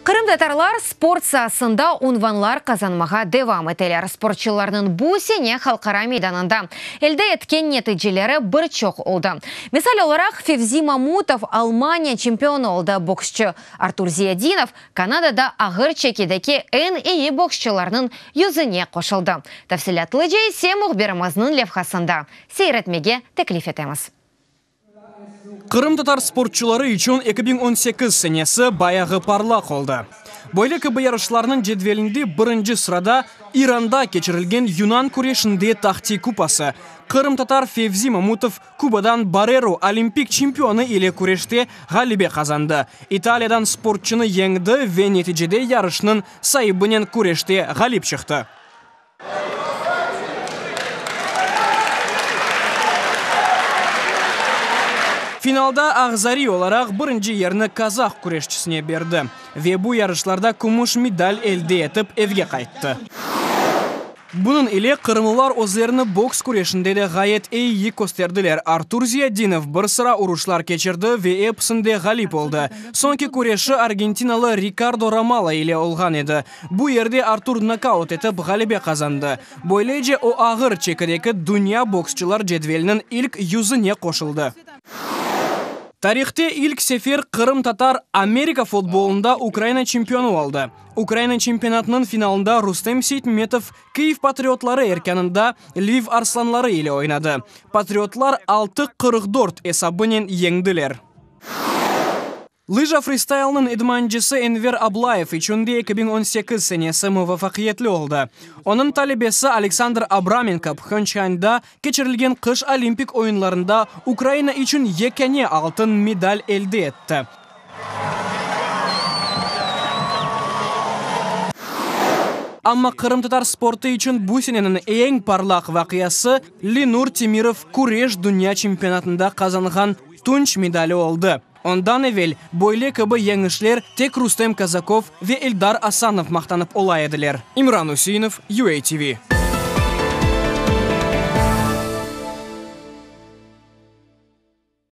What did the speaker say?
Кырым-татарлар спорт сahasында унванлар казанмаға девам етелер. Спортчыларының бұл сене халқара мейданында. Елді еткен нәтижелері бір чоқ олды. Мисал оларақ Февзи Мамутов Алмания чемпионы олды боксчы. Артур Зиядинов Канадада ағыр чекедеке НИ боксчыларының юзіне қошылды. Тәфсилатлы жай семуқ берімізінің левхасында. Сейретмеге теклиф етеміз. Кырым-татар спортчылары үшін 2018 сенесі баяғы парлақ олды. Бойлы кібі ярышларының жедвелінде бірінші сырада Иранда кечірілген Юнан күрешінде тахти купасы. Кырым-татар Февзи Мамутов Кубадан Бареру олимпик чемпионы еле күреште ғалибе қазанды. Италиядан спортчыны еңді ве нәтижеде ярышының сайыбынен күреште ғалип шықты. Финалда Ағзари оларақ бірінші ерні казах күрешчісіне берді. Ве бұл ярышларда күміш медаль елде етіп евге қайтты. Бұның иле қырымылар өзлеріні бокс күрешінде де ғайет ейі көстерділер. Артур Зиядинов бір sıra ұрушлар кечірді ве епсінде ғалип олды. Сонки күреші аргентиналы Рикардо Рамала иле олған еді. Бұл ерде Артур нокаут етіп ғалибе қазанды. Бойлейже о ағыр чекідекі дүния боксчылар жедвелінің ilk yüzіне қошылды. Тарихте ilk сефер Кырым-татар Америка футболында Украина чемпионы алды. Украина чемпионатының финалында Рустем Сейтметов Киев патриотлары еркенында Львив арсланлары ile ойнады. Патриотлар 6-44 есабынен еңділер. Лыжа фристайлның идманчысы Энвер Аблаев үшінде 2018 сенесі мұвафақиетлі олды. Оның талебесі Александр Абраменко Пхенчханда кечірілген қыш олимпик ойынларында Украина үшін екене алтын медаль елде етті. Амма Кырым-татар спорты үшін бұл сененің ең парлақ вақиясы Ленур Темиров күреш дүния чемпионатында қазанған түнч медалі олды. Ондан evvel бойлы кібі еңішлер тек Рустем Казаков ве Эльдар Асанов мақтанып олай еділер. Имран Усейнов, UATV.